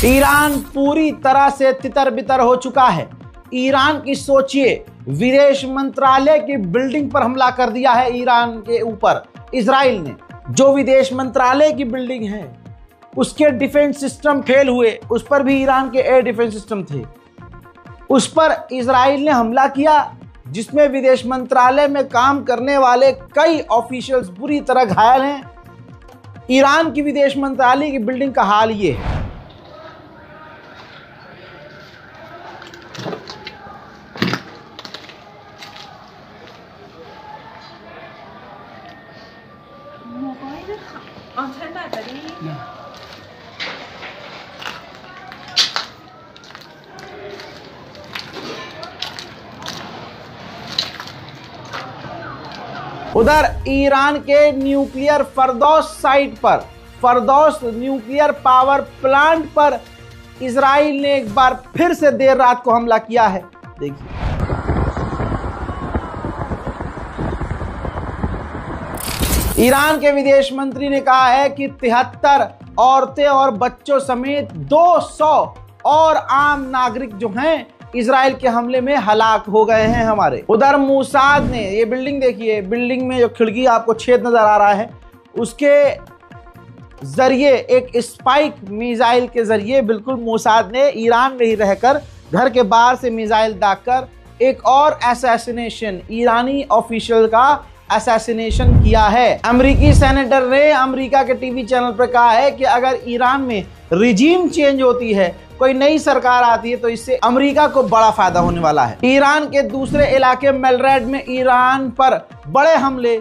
Iran पूरी तरह से तितर बितर हो चुका है। ईरान की सोचिए, विदेश मंत्रालय की बिल्डिंग पर हमला कर दिया है ईरान के ऊपर इजराइल ने। जो विदेश मंत्रालय की बिल्डिंग है उसके डिफेंस सिस्टम फेल हुए, उस पर भी ईरान के एयर डिफेंस सिस्टम थे, उस पर इजराइल ने हमला किया, जिसमें विदेश मंत्रालय में काम करने वाले कई ऑफिशियल्स बुरी तरह घायल हैं। ईरान की विदेश मंत्रालय की बिल्डिंग का हाल ये है। उधर ईरान के न्यूक्लियर फरदौस साइट पर, फरदौस न्यूक्लियर पावर प्लांट पर इजराइल ने एक बार फिर से देर रात को हमला किया है। देखिए, ईरान के विदेश मंत्री ने कहा है कि 73 औरतें और बच्चों समेत 200 और आम नागरिक जो हैं इजराइल के हमले में हलाक हो गए हैं हमारे। उधर मोसाद ने, ये बिल्डिंग देखिए, बिल्डिंग में जो खिड़की आपको छेद नजर आ रहा है, उसके जरिए एक स्पाइक मिसाइल के जरिए बिल्कुल मोसाद ने ईरान में ही रहकर घर के बाहर से मिसाइल दागकर एक और असैसिनेशन, ईरानी ऑफिशियल का असैसिनेशन किया है। अमेरिकी सेनेटर ने अमेरिका के टीवी चैनल पर कहा है कि अगर ईरान में रिजीम चेंज होती है, कोई नई सरकार आती है, तो इससे अमेरिका को बड़ा फायदा होने वाला है। ईरान के दूसरे इलाके मेलरेड में ईरान पर बड़े हमले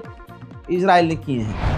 इजराइल ने किए हैं।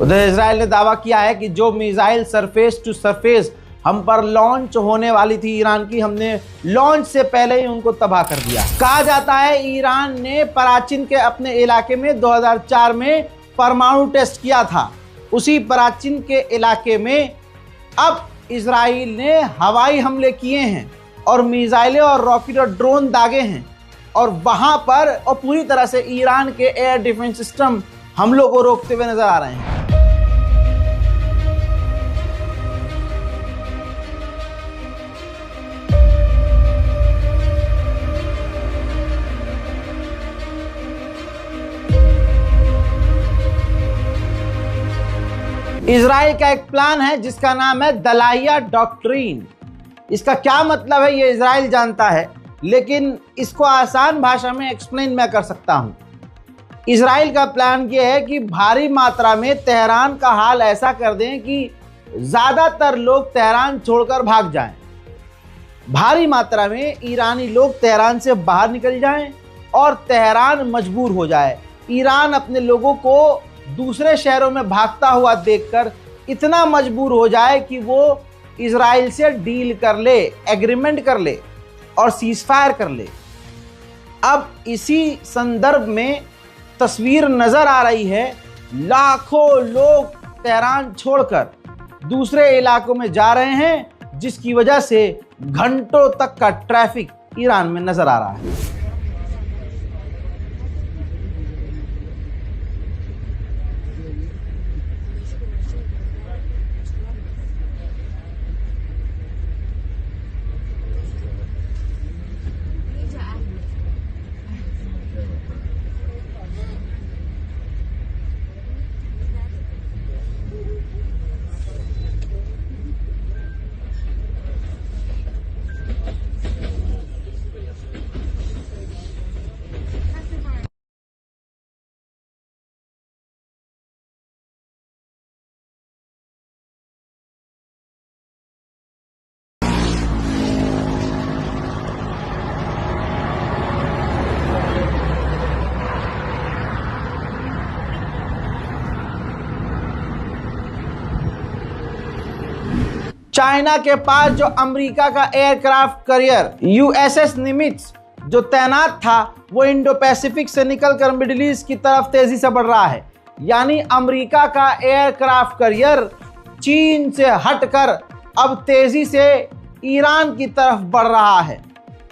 उधर इजराइल ने दावा किया है कि जो मिसाइल सरफेस टू सरफेस हम पर लॉन्च होने वाली थी ईरान की, हमने लॉन्च से पहले ही उनको तबाह कर दिया। कहा जाता है ईरान ने पराचिन के अपने इलाके में 2004 में परमाणु टेस्ट किया था। उसी पराचिन के इलाके में अब इजराइल ने हवाई हमले किए हैं और मिसाइलें और रॉकेट और ड्रोन दागे हैं, और वहां पर और पूरी तरह से ईरान के एयर डिफेंस सिस्टम हमलों को रोकते हुए नजर आ रहे हैं। इजराइल का एक प्लान है जिसका नाम है दलाइया डॉक्ट्रिन। इसका क्या मतलब है ये इजराइल जानता है, लेकिन इसको आसान भाषा में एक्सप्लेन मैं कर सकता हूं। इजराइल का प्लान ये है कि भारी मात्रा में तेहरान का हाल ऐसा कर दें कि ज़्यादातर लोग तेहरान छोड़कर भाग जाएं। भारी मात्रा में ईरानी लोग तेहरान से बाहर निकल जाएं और तेहरान मजबूर हो जाए। ईरान अपने लोगों को दूसरे शहरों में भागता हुआ देखकर इतना मजबूर हो जाए कि वो इजराइल से डील कर ले, एग्रीमेंट कर ले और सीजफायर कर ले। अब इसी संदर्भ में तस्वीर नजर आ रही है, लाखों लोग तेहरान छोड़कर दूसरे इलाकों में जा रहे हैं, जिसकी वजह से घंटों तक का ट्रैफिक ईरान में नजर आ रहा है। चाइना के पास जो अमेरिका का एयरक्राफ्ट कैरियर यूएसएस निमित्ज जो तैनात था वो इंडो पैसिफिक से निकलकर मिडिल ईस्ट की तरफ तेजी से बढ़ रहा है। यानी अमेरिका का एयरक्राफ्ट कैरियर चीन से हटकर अब तेजी से ईरान की तरफ बढ़ रहा है।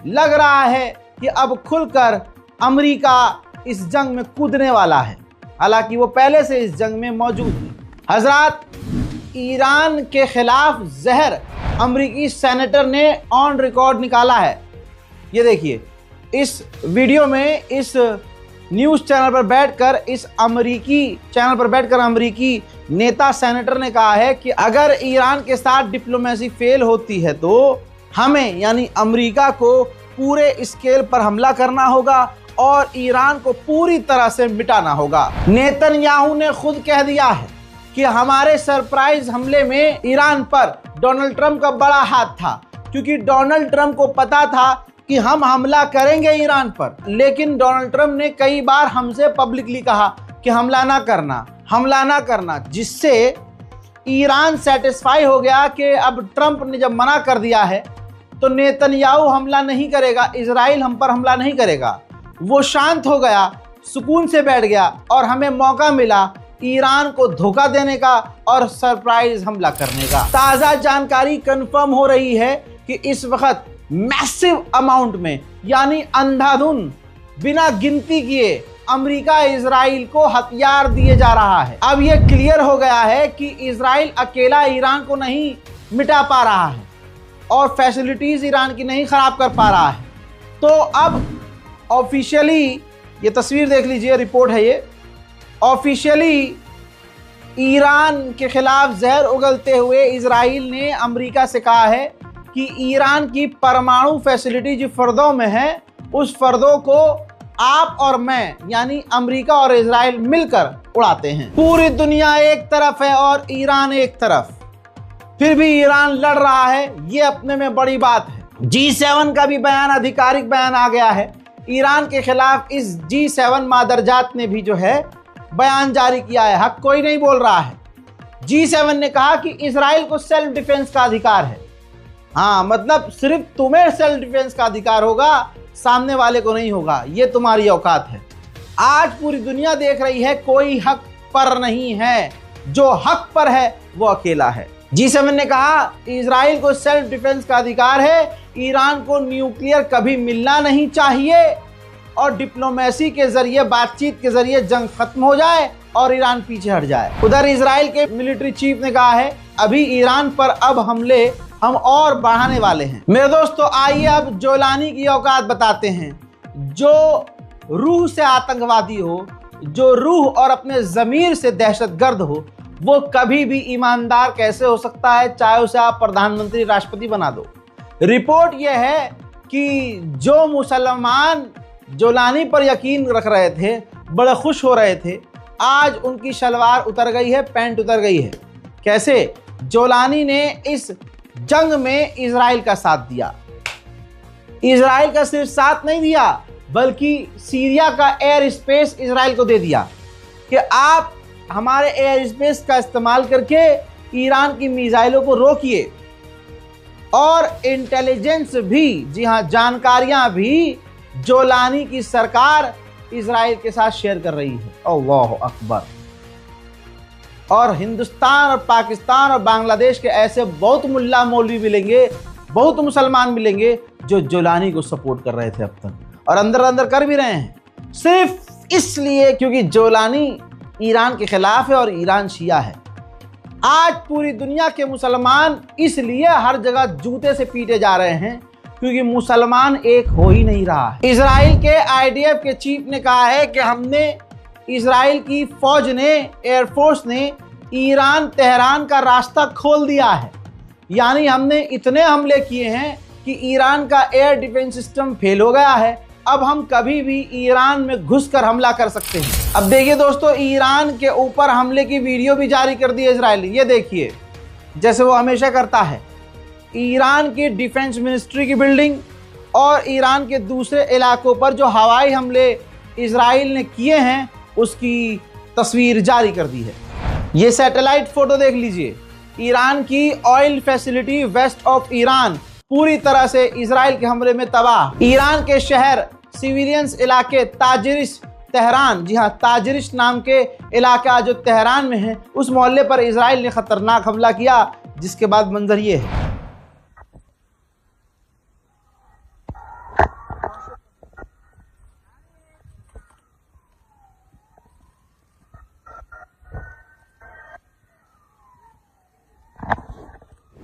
लग रहा है कि अब खुलकर अमेरिका इस जंग में कूदने वाला है, हालांकि वो पहले से इस जंग में मौजूद है। हजरात, ईरान के खिलाफ जहर अमेरिकी सेनेटर ने ऑन रिकॉर्ड निकाला है। ये देखिए, इस वीडियो में इस न्यूज़ चैनल पर बैठकर अमेरिकी नेता सेनेटर ने कहा है कि अगर ईरान के साथ डिप्लोमेसी फेल होती है तो हमें यानी अमेरिका को पूरे स्केल पर हमला करना होगा और ईरान को पूरी तरह से मिटाना होगा। नेतन्याहू ने खुद कह दिया है कि हमारे सरप्राइज हमले में ईरान पर डोनाल्ड ट्रंप का बड़ा हाथ था, क्योंकि डोनाल्ड ट्रंप को पता था कि हम हमला करेंगे ईरान पर। लेकिन डोनाल्ड ट्रंप ने कई बार हमसे पब्लिकली कहा कि हमला ना करना, जिससे ईरान सेटिस्फाई हो गया कि अब ट्रंप ने जब मना कर दिया है तो नेतन्याहू हमला नहीं करेगा, इजराइल हम पर हमला नहीं करेगा। वो शांत हो गया, सुकून से बैठ गया और हमें मौका मिला ईरान को धोखा देने का और सरप्राइज हमला करने का। ताज़ा जानकारी कंफर्म हो रही है कि इस वक्त मैसिव अमाउंट में यानी अंधाधुंध बिना गिनती किए अमेरिका इजराइल को हथियार दिए जा रहा है। अब यह क्लियर हो गया है कि इजराइल अकेला ईरान को नहीं मिटा पा रहा है और फैसिलिटीज ईरान की नहीं खराब कर पा रहा है। तो अब ऑफिशियली ये तस्वीर देख लीजिए, रिपोर्ट है ये, ऑफिशियली ईरान के खिलाफ जहर उगलते हुए इजराइल ने अमेरिका से कहा है कि ईरान की परमाणु फैसिलिटी जो फर्दों में है उस फर्दों को आप और मैं यानी अमेरिका और इजराइल मिलकर उड़ाते हैं। पूरी दुनिया एक तरफ है और ईरान एक तरफ, फिर भी ईरान लड़ रहा है, ये अपने में बड़ी बात है। G7 का भी बयान, आधिकारिक बयान आ गया है ईरान के खिलाफ। इस G7 मादरजात ने भी जो है बयान जारी किया है, हक कोई नहीं बोल रहा है। G7 ने कहा कि इजराइल को सेल्फ डिफेंस का अधिकार है। हाँ, मतलब सिर्फ तुम्हें सेल्फ डिफेंस का अधिकार होगा, सामने वाले को नहीं होगा, ये तुम्हारी औकात है। आज पूरी दुनिया देख रही है कोई हक पर नहीं है, जो हक पर है वो अकेला है। G7 ने कहा इजराइल को सेल्फ डिफेंस का अधिकार है, ईरान को न्यूक्लियर कभी मिलना नहीं चाहिए और डिप्लोमेसी के जरिए, बातचीत के जरिए जंग खत्म हो जाए और ईरान पीछे हट जाए। उधर इजराइल के मिलिट्री चीफ ने कहा है अभी ईरान पर अब हमले हम और बढ़ाने वाले हैं। मेरे दोस्तों, आइए अब जोलानी की औकात बताते हैं। जो रूह से आतंकवादी हो, जो रूह और अपने ज़मीर से दहशतगर्द हो, वो कभी भी ईमानदार कैसे हो सकता है, चाहे उसे आप प्रधानमंत्री राष्ट्रपति बना दो। रिपोर्ट यह है कि जो मुसलमान जोलानी पर यकीन रख रहे थे, बड़े खुश हो रहे थे, आज उनकी शलवार उतर गई है, पैंट उतर गई है। कैसे? जोलानी ने इस जंग में इजराइल का साथ दिया। इजराइल का सिर्फ साथ नहीं दिया, बल्कि सीरिया का एयर स्पेस इजराइल को दे दिया कि आप हमारे एयर स्पेस का इस्तेमाल करके ईरान की मिसाइलों को रोकिए। और इंटेलिजेंस भी, जी हाँ, जानकारियां भी जोलानी की सरकार इजराइल के साथ शेयर कर रही है। अल्लाह अकबर। और हिंदुस्तान और पाकिस्तान और बांग्लादेश के ऐसे बहुत मुल्ला मौलवी मिलेंगे, बहुत मुसलमान मिलेंगे जो जोलानी को सपोर्ट कर रहे थे अब तक, और अंदर अंदर कर भी रहे हैं, सिर्फ इसलिए क्योंकि जोलानी ईरान के खिलाफ है और ईरान शिया है। आज पूरी दुनिया के मुसलमान इसलिए हर जगह जूते से पीटे जा रहे हैं क्योंकि मुसलमान एक हो ही नहीं रहा है। इजराइल के IDF के चीफ ने कहा है कि हमने, इजराइल की फौज ने, एयरफोर्स ने ईरान तेहरान का रास्ता खोल दिया है। यानी हमने इतने हमले किए हैं कि ईरान का एयर डिफेंस सिस्टम फेल हो गया है। अब हम कभी भी ईरान में घुसकर हमला कर सकते हैं। अब देखिए दोस्तों, ईरान के ऊपर हमले की वीडियो भी जारी कर दी है इजराइल ने। ये देखिए, जैसे वो हमेशा करता है, ईरान की डिफेंस मिनिस्ट्री की बिल्डिंग और ईरान के दूसरे इलाकों पर जो हवाई हमले इजराइल ने किए हैं उसकी तस्वीर जारी कर दी है। ये सैटेलाइट फोटो देख लीजिए, ईरान की oil facility west of Iran पूरी तरह से इजराइल के हमले में तबाह। ईरान के शहर सिविलियंस इलाके ताजिरिश तेहरान, जी हाँ ताजिरिश नाम के इलाका जो तेहरान में है, उस मोहल्ले पर इजराइल ने खतरनाक हमला किया, जिसके बाद मंजर ये है।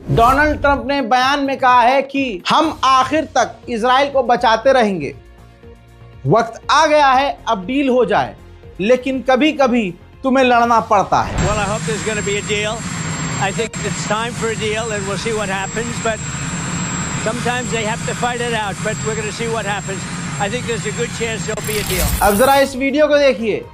डोनाल्ड ट्रंप ने बयान में कहा है कि हम आखिर तक इजराइल को बचाते रहेंगे। वक्त आ गया है अब डील हो जाए, लेकिन कभी कभी तुम्हें लड़ना पड़ता है। Well, I hope there's going to be a deal. I think it's time for a deal and we'll see what happens, but sometimes they have to fight it out, but we're going to see what happens. I think there's a good chance there'll be a deal. अब जरा इस video को देखिए।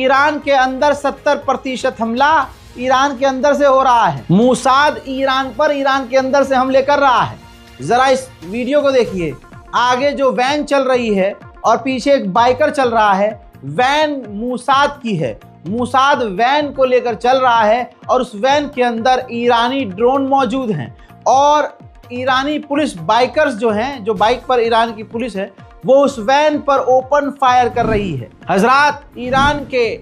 Iran के अंदर 70% हमला Iran के अंदर से हो रहा है। मोसाद ईरान पर ईरान के अंदर से हमले कर रहा है। जरा इस वीडियो को देखिए। आगे जो वैन चल रही है और पीछे एक बाइकर चल रहा है। वैन मोसाद की है। मोसाद वैन को लेकर चल रहा है और उस वैन के अंदर ईरानी ड्रोन मौजूद हैं और ईरानी पुलिस बाइकर्स जो हैं, जो बाइक पर ईरान की पुलिस है, वो उस वैन पर ओपन फायर कर रही है। हजरात, ईरान के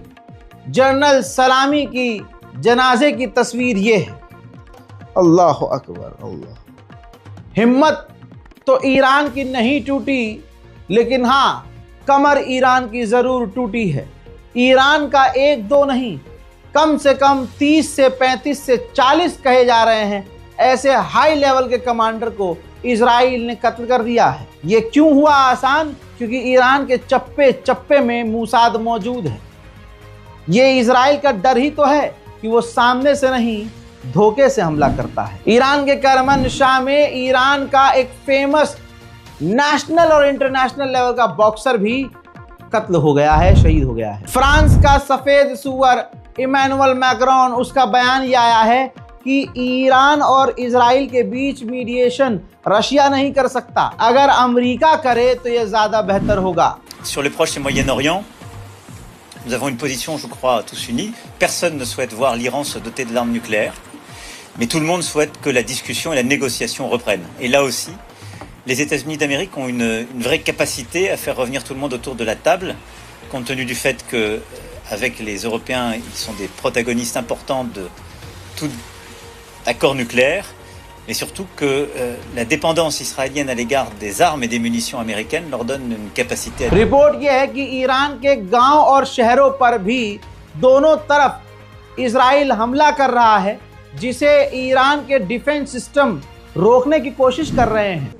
जनरल सलामी की जनाजे की तस्वीर ये है। अल्लाह अकबर अल्लाह। हिम्मत तो ईरान की नहीं टूटी, लेकिन हाँ कमर ईरान की जरूर टूटी है। ईरान का 1-2 नहीं, कम से कम 30 से 35 से 40 कहे जा रहे हैं ऐसे हाई लेवल के कमांडर को इजराइल ने कत्ल कर दिया है। ये क्यों हुआ आसान? क्योंकि ईरान के चप्पे चप्पे में मोसाद मौजूद है। ये इजराइल का डर ही तो है कि वो सामने से नहीं, धोखे से हमला करता है। ईरान के करमनशाह में ईरान का एक फेमस नेशनल और इंटरनेशनल लेवल का बॉक्सर भी कत्ल हो गया है, शहीद हो गया है। फ्रांस का सफेद सुअर इमैनुअल मैक्रोन, उसका बयान ये आया है कि ईरान और इजराइल के बीच मीडिएशन रशिया नहीं कर सकता, अगर अमेरिका करे तो ये ज्यादा बेहतर होगा। Sur le Proche et Moyen-Orient, nous avons une position, je crois, tous unis. Personne ne souhaite voir l'Iran se doter de l'arme nucléaire, mais tout le monde souhaite que la discussion et la négociation reprennent. Et là aussi, les États-Unis d'Amérique ont une vraie capacité à faire revenir tout le monde autour de la table, compte tenu du fait que, avec les Européens, ils sont des protagonistes importants de tout accord nucléaire, et surtout que la dépendance israélienne à l'égard des armes et des munitions américaines leur donne une capacité à... report यह है कि Iran के गांव और शहरों पर भी दोनों तरफ इजराइल हमला कर रहा है, जिसे ईरान के डिफेंस सिस्टम रोकने की कोशिश कर रहे हैं।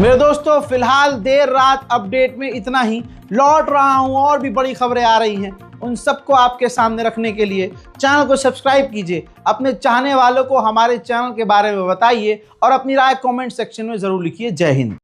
मेरे दोस्तों, फिलहाल देर रात अपडेट में इतना ही। लौट रहा हूं, और भी बड़ी खबरें आ रही हैं, उन सबको आपके सामने रखने के लिए चैनल को सब्सक्राइब कीजिए। अपने चाहने वालों को हमारे चैनल के बारे में बताइए और अपनी राय कमेंट सेक्शन में ज़रूर लिखिए। जय हिंद।